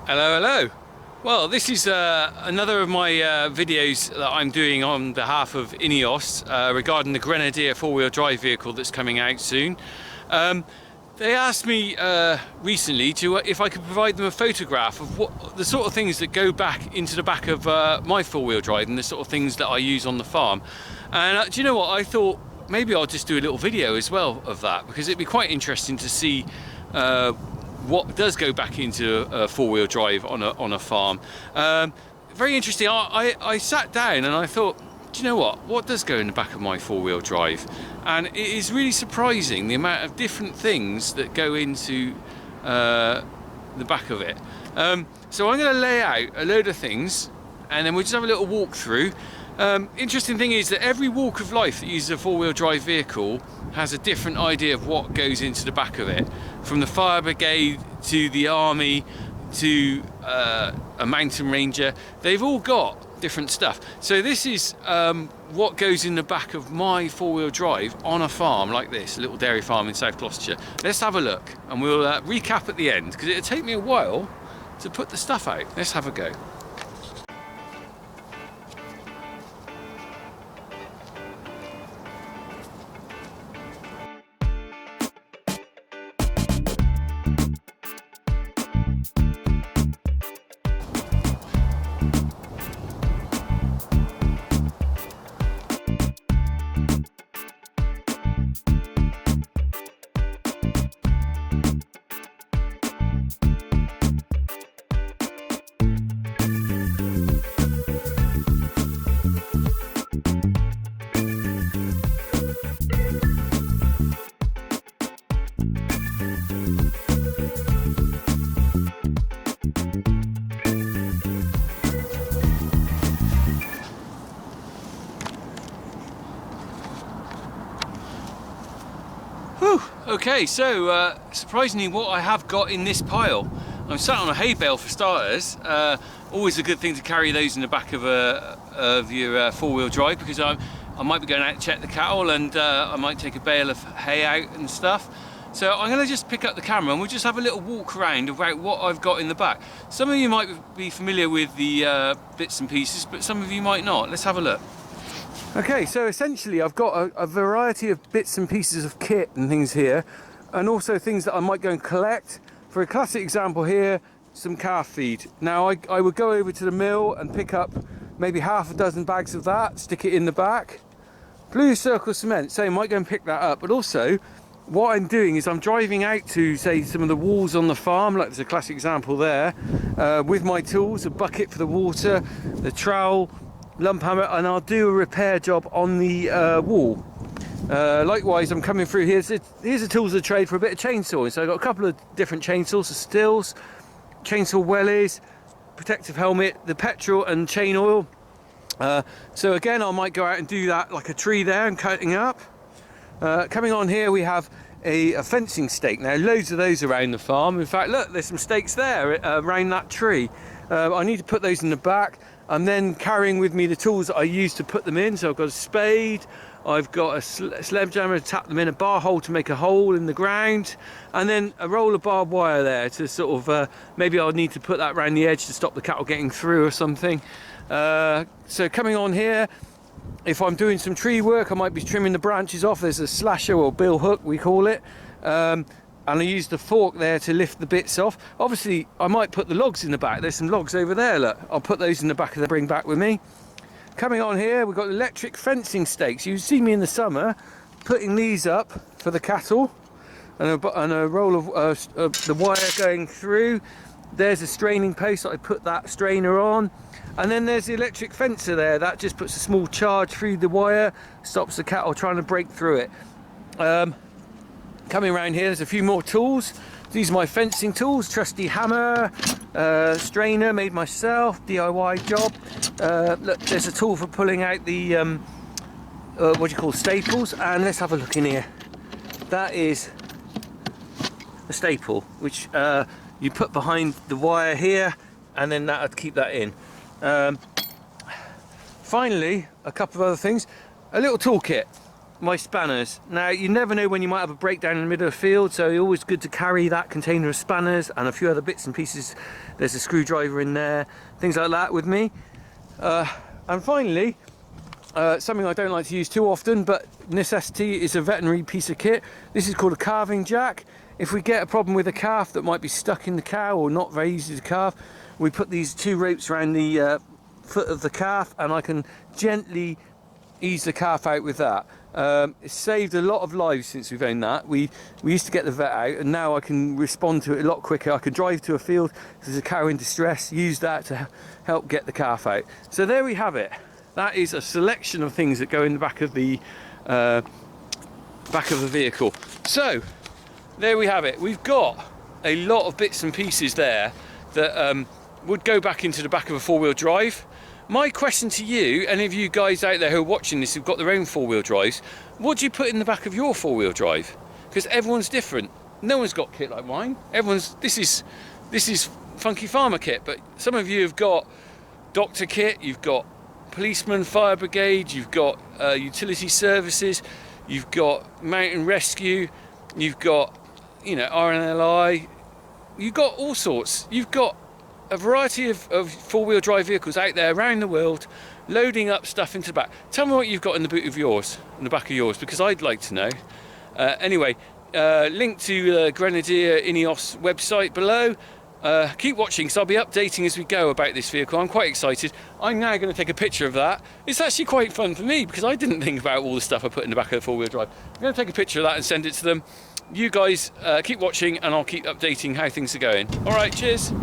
Hello, hello. Well, this is another of my videos that I'm doing on behalf of Ineos regarding the Grenadier four-wheel drive vehicle that's coming out soon. They asked me recently if I could provide them a photograph of what the sort of things that go back into the back of my four-wheel drive and the sort of things that I use on the farm. And do you know what? I thought maybe I'll just do a little video as well of that, because it'd be quite interesting to see what does go back into a four-wheel drive on a farm. Very interesting. I sat down and I thought, do you know what does go in the back of my four-wheel drive? And it is really surprising the amount of different things that go into the back of it. So I'm going to lay out a load of things and then we'll just have a little walk through. Interesting thing is that every walk of life that uses a four-wheel drive vehicle has a different idea of what goes into the back of it. From the fire brigade to the army to a mountain ranger, they've all got different stuff. So this is what goes in the back of my four-wheel drive on a farm like this, a little dairy farm in South Gloucestershire. Let's have a look and we'll recap at the end, because it'll take me a while to put the stuff out. Let's have a go. Okay, so surprisingly what I have got in this pile, I'm sat on a hay bale for starters. Always a good thing to carry those in the back of your four-wheel drive, because I might be going out to check the cattle and I might take a bale of hay out and stuff. So I'm going to just pick up the camera and we'll just have a little walk around about what I've got in the back. Some of you might be familiar with the bits and pieces, but some of you might not. Let's have a look. Okay, so essentially I've got a variety of bits and pieces of kit and things here, and also things that I might go and collect. For a classic example here, some calf feed. Now I would go over to the mill and pick up maybe half a dozen bags of that, stick it in the back. Blue Circle cement, so I might go and pick that up. But also what I'm doing is I'm driving out to, say, some of the walls on the farm, like there's a classic example there, with my tools, a bucket for the water, the trowel, lump hammer, and I'll do a repair job on the wall. Likewise, I'm coming through here. Here's the tools of the trade for a bit of chainsawing. So I've got a couple of different chainsaws, the stills, chainsaw wellies, protective helmet, the petrol and chain oil. So again, I might go out and do that, like a tree there and cutting up. Coming on here, we have a fencing stake. Now, loads of those around the farm. In fact, look, there's some stakes there around that tree. I need to put those in the back. I'm then carrying with me the tools that I use to put them in. So I've got a spade, I've got a sledgehammer to tap them in, a bar hole to make a hole in the ground, and then a roll of barbed wire there to sort of, maybe I'll need to put that around the edge to stop the cattle getting through or something. So coming on here, if I'm doing some tree work, I might be trimming the branches off. There's a slasher, or bill hook we call it. And I use the fork there to lift the bits off. Obviously, I might put the logs in the back. There's some logs over there, look. I'll put those in the back of the bring back with me. Coming on here, we've got electric fencing stakes. You see me in the summer putting these up for the cattle, and a roll of the wire going through. There's a straining post that I put that strainer on. And then there's the electric fencer there. That just puts a small charge through the wire, stops the cattle trying to break through it. Coming around here, there's a few more tools. These are my fencing tools, trusty hammer, strainer made myself, DIY job. Look, there's a tool for pulling out the, what do you call, staples. And let's have a look in here. That is a staple, which you put behind the wire here, and then that'll keep that in. Finally, a couple of other things. A little toolkit. my spanners. Now, you never know when you might have a breakdown in the middle of the field, so it's always good to carry that container of spanners and a few other bits and pieces. There's a screwdriver in there, things like that with me. And finally, something I don't like to use too often, but necessity, is a veterinary piece of kit. This is called a calving jack. If we get a problem with a calf that might be stuck in the cow or not very easy to calve, we put these 2 ropes around the foot of the calf, and I can gently ease the calf out with that. It's saved a lot of lives since we've owned that. We used to get the vet out, and now I can respond to it a lot quicker. I can drive to a field, if there's a cow in distress, use that to help get the calf out. So there we have it. That is a selection of things that go in the back of the vehicle. So there we have it. We've got a lot of bits and pieces there that would go back into the back of a 4-wheel drive. My question to you, any of you guys out there who are watching this who've got their own 4-wheel drives, what do you put in the back of your 4-wheel drive? Because everyone's different. No one's got kit like mine. This is Funky Farmer kit, but some of you have got doctor kit, you've got policeman, fire brigade, you've got utility services, you've got mountain rescue, you've got, you know, RNLI, you've got all sorts. You've got a variety of 4-wheel drive vehicles out there around the world, loading up stuff into the back. Tell me what you've got in the boot of yours, in the back of yours, because I'd like to know. Anyway, link to Grenadier Ineos website below. Keep watching, because I'll be updating as we go about this vehicle. I'm quite excited. I'm now going to take a picture of that. It's actually quite fun for me, because I didn't think about all the stuff I put in the back of the 4-wheel drive. I'm going to take a picture of that and send it to them. You guys keep watching, and I'll keep updating how things are going. All right, cheers.